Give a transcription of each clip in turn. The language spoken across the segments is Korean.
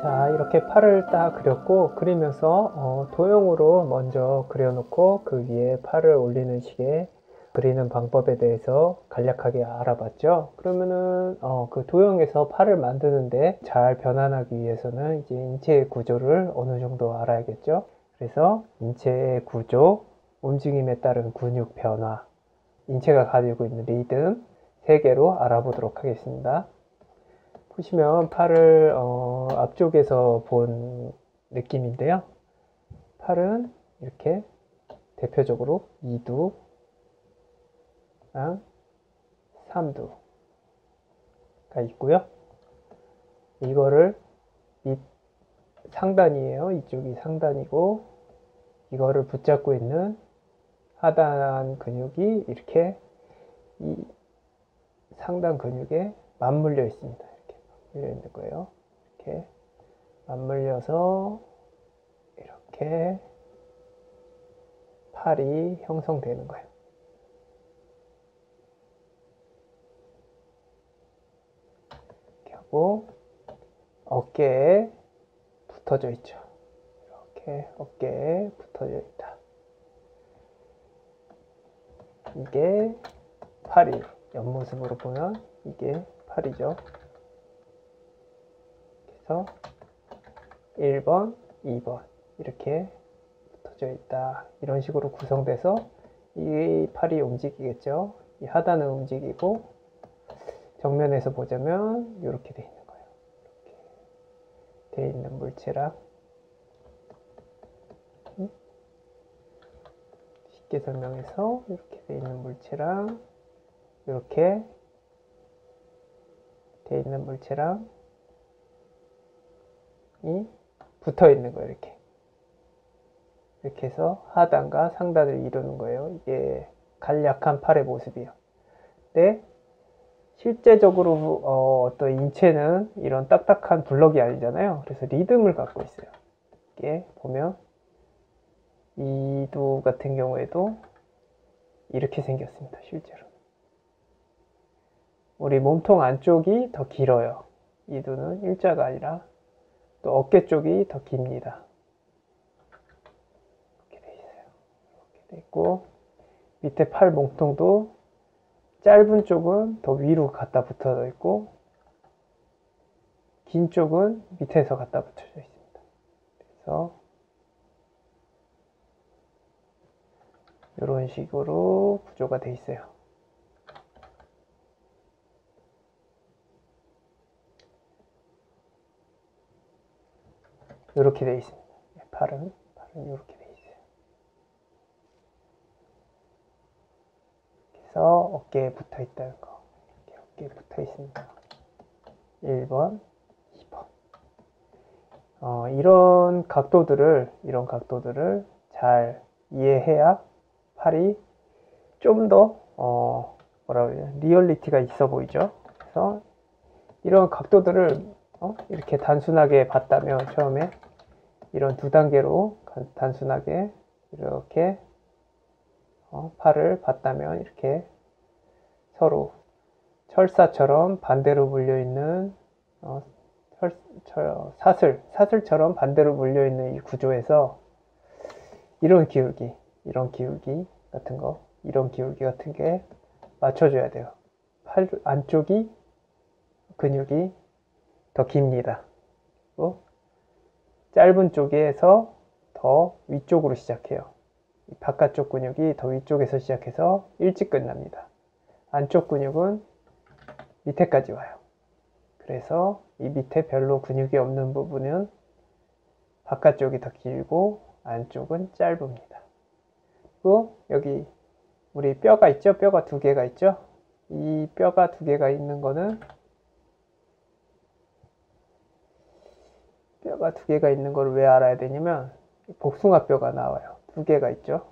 자, 이렇게 팔을 딱 그렸고, 그리면서 도형으로 먼저 그려놓고 그 위에 팔을 올리는 식의 그리는 방법에 대해서 간략하게 알아봤죠. 그러면은 그 도형에서 팔을 만드는데 잘 변환하기 위해서는 이제 인체의 구조를 어느 정도 알아야겠죠. 그래서 인체의 구조, 움직임에 따른 근육 변화, 인체가 가지고 있는 리듬 3개로 알아보도록 하겠습니다. 보시면 팔을 앞쪽에서 본 느낌인데요. 팔은 이렇게 대표적으로 2두랑 3두가 있고요. 이거를 상단이에요. 이쪽이 상단이고, 이거를 붙잡고 있는 하단 근육이 이렇게 이 상단 근육에 맞물려 있습니다. 이렇게 맞물려 있는 거예요. 이렇게 맞물려서 이렇게 팔이 형성되는 거예요. 이렇게 하고 어깨에 붙어져 있죠. 이렇게 어깨에 붙어져 있다. 이게 팔이 옆모습으로 보면 이게 팔이죠. 그래서 1번, 2번 이렇게 붙어져 있다. 이런 식으로 구성돼서 이 팔이 움직이겠죠. 이 하단은 움직이고 정면에서 보자면 이렇게 돼 있는 거예요. 이렇게 돼 있는 물체랑 쉽게 설명해서 이렇게 돼 있는 물체랑 이렇게 돼 있는 물체랑 이 붙어 있는 거예요. 이렇게 해서 하단과 상단을 이루는 거예요. 이게 간략한 팔의 모습이에요. 근데 실제적으로 어떤 인체는 이런 딱딱한 블럭이 아니잖아요. 그래서 리듬을 갖고 있어요. 이게 보면 이두 같은 경우에도 이렇게 생겼습니다. 실제로 우리 몸통 안쪽이 더 길어요. 이두는 일자가 아니라 또 어깨 쪽이 더 깁니다. 이렇게 돼 있어요. 이렇게 돼 있고 밑에 팔 몸통도 짧은 쪽은 더 위로 갖다 붙어져 있고 긴 쪽은 밑에서 갖다 붙여져 있습니다. 그래서 이런 식으로 구조가 돼 있어요. 이렇게 돼 있습니다. 팔은 이렇게 돼 있어요. 그래서 어깨에 붙어 있다는 거. 이렇게 어깨에 붙어 있습니다. 1번, 2번. 이런 각도들을 잘 이해해야 팔이 좀 더 리얼리티가 있어 보이죠. 그래서 이런 각도들을 이렇게 단순하게 봤다면 처음에 이런 2단계로 단순하게 이렇게 팔을 봤다면 이렇게 서로 철사처럼 반대로 물려있는 사슬처럼 반대로 물려있는 이 구조에서 이런 기울기 같은 게 맞춰줘야 돼요. 팔 안쪽이 근육이 더 깁니다. 짧은 쪽에서 더 위쪽으로 시작해요. 바깥쪽 근육이 더 위쪽에서 시작해서 일찍 끝납니다. 안쪽 근육은 밑에까지 와요. 그래서 이 밑에 별로 근육이 없는 부분은 바깥쪽이 더 길고 안쪽은 짧습니다. 그리고 여기 우리 뼈가 있죠? 뼈가 2개가 있죠? 이 뼈가 2개가 있는 거는 뼈가 2개가 있는 걸 왜 알아야 되냐면 복숭아뼈가 나와요. 2개가 있죠?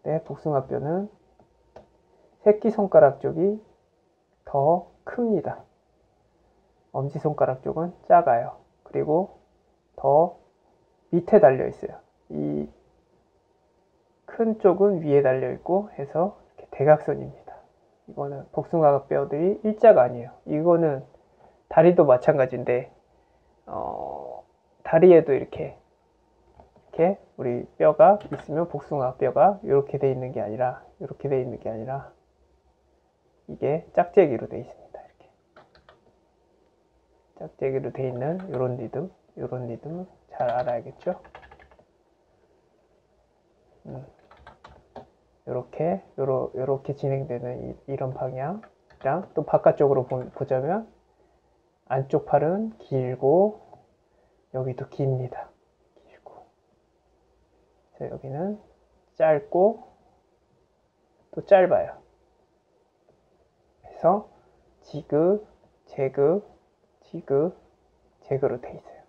네, 복숭아뼈는 새끼손가락 쪽이 더 큽니다. 엄지손가락 쪽은 작아요. 그리고 더 밑에 달려 있어요. 이 큰 쪽은 위에 달려 있고 해서 이렇게 대각선입니다. 이거는 복숭아 뼈들이 일자가 아니에요. 이거는 다리도 마찬가지인데 다리에도 이렇게 우리 뼈가 있으면 복숭아 뼈가 이렇게 돼 있는 게 아니라 이게 짝재기로 돼 있습니다. 이렇게 짝재기로 돼 있는 이런 리듬 잘 알아야겠죠? 요렇게 진행되는 이런 방향이랑 또 바깥쪽으로 보자면 안쪽 팔은 길고 여기도 깁니다. 길고 여기는 짧고 또 짧아요. 그래서 지그, 재그, 재그로 돼 있어요.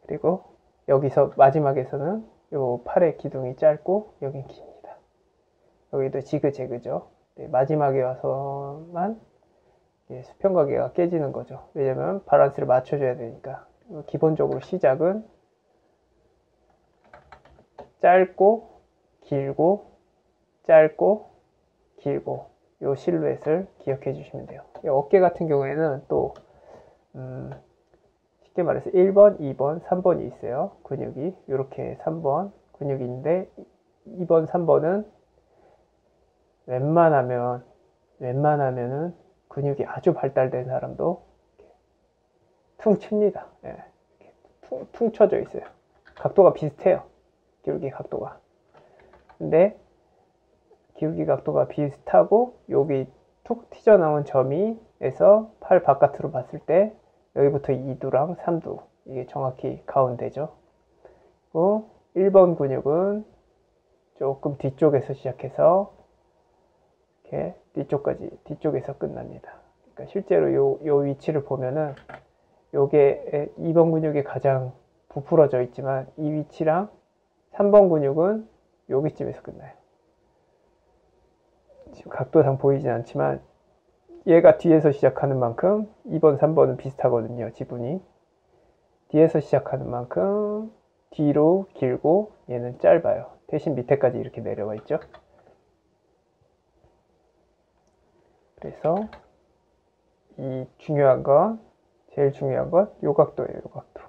그리고 여기서 마지막에서는 요 팔의 기둥이 짧고 여긴 깁니다. 여기도 지그, 재그죠. 네, 마지막에 와서만 수평관계가 깨지는 거죠. 왜냐면 밸런스를 맞춰줘야 되니까. 기본적으로 시작은 짧고 길고 짧고 길고 요 실루엣을 기억해 주시면 돼요. 어깨 같은 경우에는 또 쉽게 말해서 1번, 2번, 3번이 있어요. 근육이 이렇게 3번 근육이 있는데 2번, 3번은 웬만하면은 근육이 아주 발달된 사람도 퉁 칩니다. 예, 퉁 쳐져 있어요. 각도가 비슷해요. 기울기 각도가. 근데 기울기 각도가 비슷하고 여기 툭 튀어나온 점이에서 팔 바깥으로 봤을 때 여기부터 2두랑 3두 이게 정확히 가운데죠. 그리고 1번 근육은 조금 뒤쪽에서 시작해서 이렇게 뒤쪽에서 끝납니다. 그러니까 실제로 요 위치를 보면은 요게 2번 근육이 가장 부풀어져 있지만 이 위치랑 3번 근육은 여기쯤에서 끝나요. 지금 각도상 보이진 않지만 얘가 뒤에서 시작하는 만큼 2번, 3번은 비슷하거든요. 지분이. 뒤에서 시작하는 만큼 뒤로 길고 얘는 짧아요. 대신 밑에까지 이렇게 내려와 있죠. 그래서 제일 중요한 건 요 각도예요. 요 각도.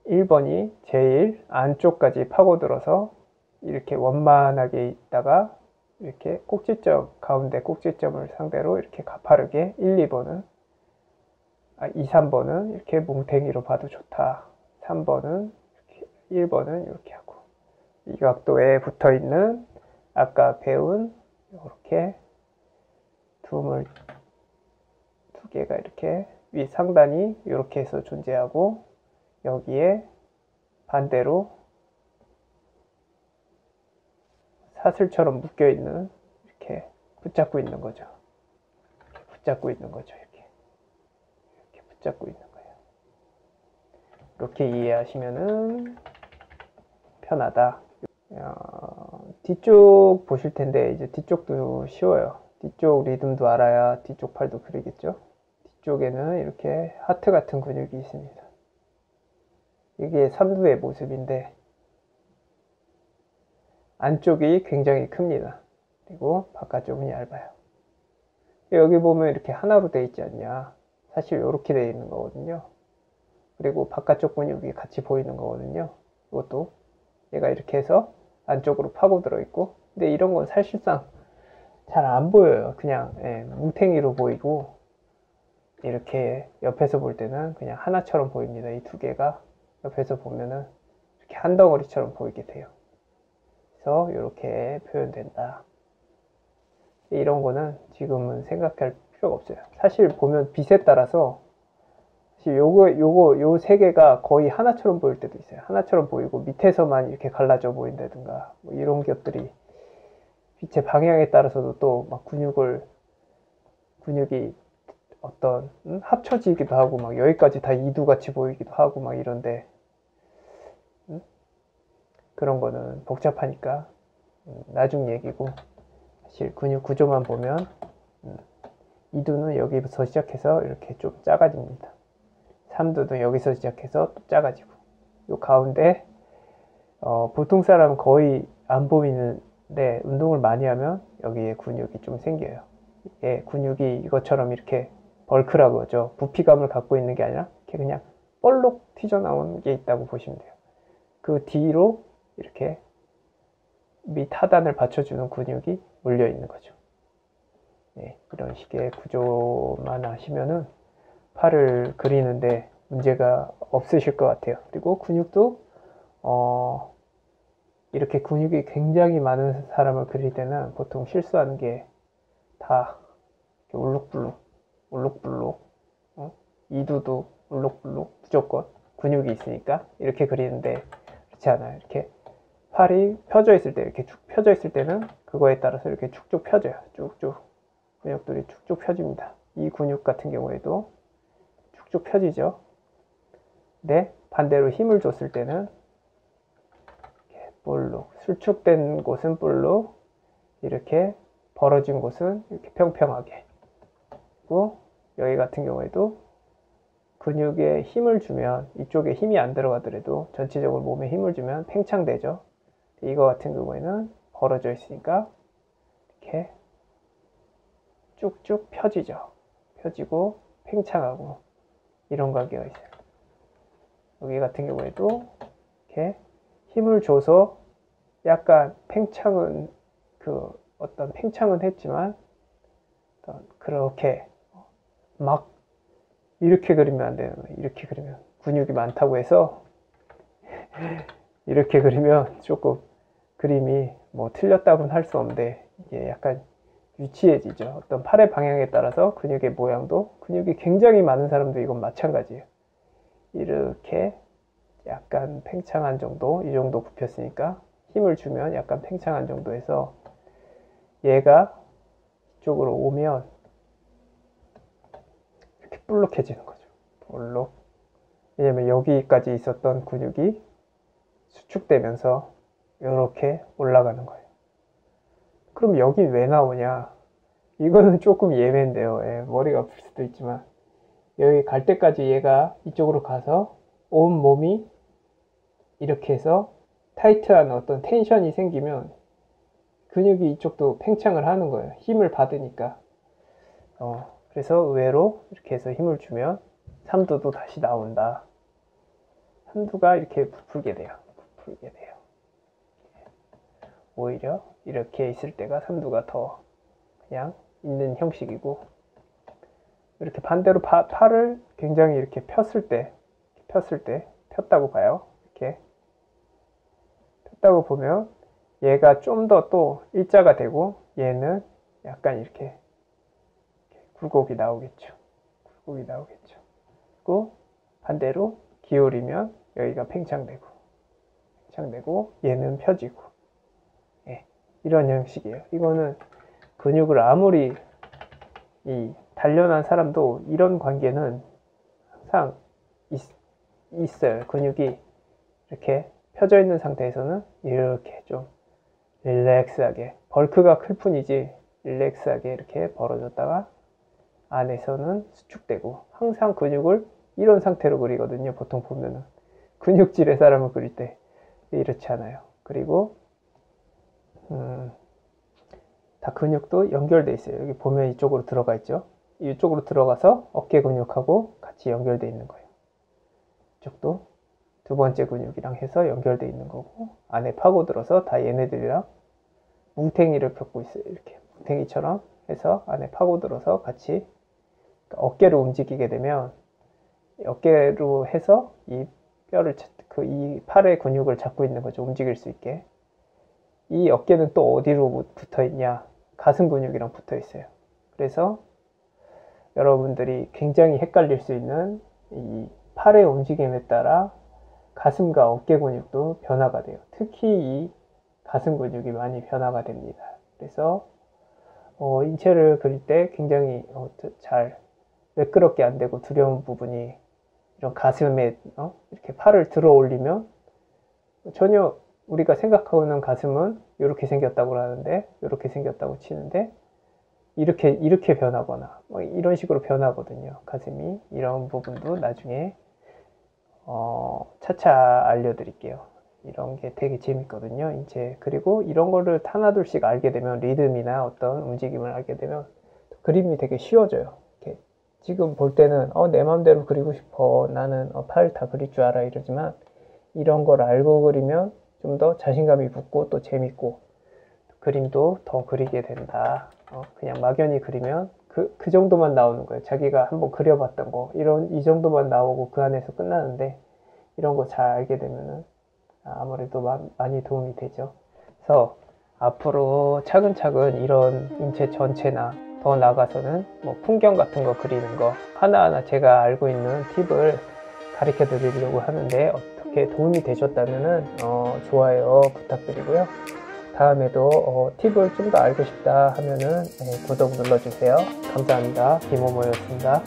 1번이 제일 안쪽까지 파고들어서 이렇게 원만하게 있다가 이렇게 가운데 꼭지점을 상대로 이렇게 가파르게 2, 3번은 이렇게 뭉탱이로 봐도 좋다. 3번은 이렇게, 1번은 이렇게 하고 이 각도에 붙어 있는 아까 배운 이렇게 두 개가 이렇게 위 상단이 이렇게 해서 존재하고 여기에 반대로 사슬처럼 묶여 있는 이렇게 붙잡고 있는 거죠. 이렇게 붙잡고 있는 거예요. 이렇게 이해하시면은 편하다. 뒤쪽 보실 텐데 이제 뒤쪽도 쉬워요. 뒤쪽 리듬도 알아야 뒤쪽 팔도 그리겠죠. 뒤쪽에는 이렇게 하트 같은 근육이 있습니다. 이게 삼두의 모습인데 안쪽이 굉장히 큽니다. 그리고 바깥쪽은 얇아요. 여기 보면 이렇게 하나로 되어 있지 않냐. 사실 이렇게 되어 있는 거거든요. 그리고 바깥쪽 근육이 같이 보이는 거거든요. 이것도 얘가 이렇게 해서 안쪽으로 파고들어 있고 근데 이런 건 사실상 잘 안 보여요. 그냥 뭉탱이로 보이고 이렇게 옆에서 볼 때는 그냥 하나처럼 보입니다. 이 두 개가 옆에서 보면은 이렇게 한 덩어리처럼 보이게 돼요. 그래서 이렇게 표현된다. 이런 거는 지금은 생각할 필요가 없어요. 사실 보면 빛에 따라서 요 세 개가 거의 하나처럼 보일 때도 있어요. 하나처럼 보이고 밑에서만 이렇게 갈라져 보인다든가 뭐 이런 것들이 빛의 방향에 따라서도 또 막 근육이 어떤 합쳐지기도 하고 막 여기까지 다 이두같이 보이기도 하고 막 이런데 그런 거는 복잡하니까 나중 얘기고 사실 근육 구조만 보면 이두는 여기부터 시작해서 이렇게 좀 작아집니다. 삼두도 여기서 시작해서 또 작아지고 요 가운데 보통 사람은 거의 안 보이는데 운동을 많이 하면 여기에 근육이 좀 생겨요. 이게 근육이 이것처럼 이렇게 벌크라고 하죠. 부피감을 갖고 있는 게 아니라 이렇게 그냥 볼록 튀어나온 게 있다고 보시면 돼요. 그 뒤로 이렇게 밑 하단을 받쳐주는 근육이 몰려 있는 거죠. 네, 이런 식의 구조만 하시면은 팔을 그리는데 문제가 없으실 것 같아요. 그리고 근육도 이렇게 근육이 굉장히 많은 사람을 그릴 때는 보통 실수하는 게 다 울룩불룩 이두도 울룩불룩 무조건 근육이 있으니까 이렇게 그리는데 그렇지 않아요. 이렇게 팔이 펴져 있을 때, 이렇게 쭉 펴져 있을 때는 그거에 따라서 이렇게 쭉쭉 펴져요. 쭉쭉 근육들이 쭉쭉 펴집니다. 이 근육 같은 경우에도 쭉쭉 펴지죠. 근데 반대로 힘을 줬을 때는 이렇게 볼록, 수축된 곳은 볼록, 이렇게 벌어진 곳은 이렇게 평평하게. 그리고 여기 같은 경우에도 근육에 힘을 주면, 이쪽에 힘이 안 들어가더라도 전체적으로 몸에 힘을 주면 팽창되죠. 이거 같은 경우에는 벌어져 있으니까 이렇게 쭉쭉 펴지죠. 펴지고 팽창하고 이런 관계가 있어요. 여기 같은 경우에도 이렇게 힘을 줘서 약간 팽창은 어떤 팽창은 했지만 그렇게 막 이렇게 그리면 안 되는 거예요. 이렇게 그리면 근육이 많다고 해서 이렇게 그리면 조금 그림이 뭐 틀렸다고는 할 수 없는데 이게 약간 유치해지죠. 어떤 팔의 방향에 따라서 근육의 모양도, 근육이 굉장히 많은 사람도 이건 마찬가지예요. 이렇게 약간 팽창한 정도, 이 정도 굽혔으니까 힘을 주면 약간 팽창한 정도에서 얘가 이쪽으로 오면 이렇게 볼록해지는 거죠. 볼록. 왜냐면 여기까지 있었던 근육이 수축되면서 이렇게 올라가는 거예요. 그럼 여기 왜 나오냐? 이거는 조금 예외인데요. 예, 머리가 아플 수도 있지만 여기 갈 때까지 얘가 이쪽으로 가서 온 몸이 이렇게 해서 타이트한 어떤 텐션이 생기면 근육이 이쪽도 팽창을 하는 거예요. 힘을 받으니까. 그래서 의외로 이렇게 해서 힘을 주면 삼두도 다시 나온다. 삼두가 이렇게 부풀게 돼요. 부풀게 돼요. 오히려 이렇게 있을 때가 삼두가 더 그냥 있는 형식이고, 이렇게 반대로 팔을 굉장히 이렇게 폈을 때 폈다고 봐요. 이렇게 폈다고 보면 얘가 좀 더 또 일자가 되고 얘는 약간 이렇게 굴곡이 나오겠죠. 굴곡이 나오겠죠. 그리고 반대로 기울이면 여기가 팽창되고 얘는 펴지고, 예, 이런 형식이에요. 이거는 근육을 아무리 단련한 사람도 이런 관계는 항상 있어요. 근육이 이렇게 펴져 있는 상태에서는 이렇게 좀 릴렉스하게, 벌크가 클 뿐이지 릴렉스하게 이렇게 벌어졌다가 안에서는 수축되고, 항상 근육을 이런 상태로 그리거든요. 보통 보면은 근육질의 사람을 그릴 때 이렇지 않아요. 그리고 다 근육도 연결돼 있어요. 여기 보면 이쪽으로 들어가 있죠. 이쪽으로 들어가서 어깨 근육하고 같이 연결돼 있는 거예요. 이쪽도 두 번째 근육이랑 해서 연결돼 있는 거고, 안에 파고들어서 다 얘네들이랑 뭉탱이를 펴고 있어요. 이렇게 뭉탱이처럼 해서 안에 파고들어서 같이 어깨로 움직이게 되면, 어깨로 해서 이 뼈를 이 팔의 근육을 잡고 있는 거죠. 움직일 수 있게. 이 어깨는 또 어디로 붙어 있냐? 가슴 근육이랑 붙어 있어요. 그래서 여러분들이 굉장히 헷갈릴 수 있는 이 팔의 움직임에 따라 가슴과 어깨 근육도 변화가 돼요. 특히 이 가슴 근육이 많이 변화가 됩니다. 그래서 인체를 그릴 때 굉장히 잘 매끄럽게 안 되고 두려운 부분이 이런 가슴에 이렇게 팔을 들어 올리면 전혀 우리가 생각하고는 가슴은 이렇게 생겼다고 하는데, 이렇게 생겼다고 치는데 이렇게 변하거나 뭐 이런 식으로 변하거든요. 가슴이. 이런 부분도 나중에 차차 알려드릴게요. 이런 게 되게 재밌거든요. 인체. 그리고 이런 거를 하나둘씩 알게 되면, 리듬이나 어떤 움직임을 알게 되면 그림이 되게 쉬워져요. 이렇게 지금 볼 때는 내 맘대로 그리고 싶어, 나는 팔 다 그릴 줄 알아 이러지만, 이런 걸 알고 그리면 좀 더 자신감이 붙고 또 재밌고 그림도 더 그리게 된다. 그냥 막연히 그리면 그 정도만 나오는 거예요. 자기가 한번 그려봤던 거 이 정도만 나오고 그 안에서 끝나는데, 이런 거 잘 알게 되면은 아무래도 많이 도움이 되죠. 그래서 앞으로 차근차근 이런 인체 전체나 더 나아가서는 뭐 풍경 같은 거 그리는 거 하나하나 제가 알고 있는 팁을 가르쳐 드리려고 하는데, 어떻게 도움이 되셨다면은 좋아요 부탁드리고요. 다음에도 팁을 좀 더 알고 싶다 하면은 구독 눌러주세요. 감사합니다. 김호모였습니다.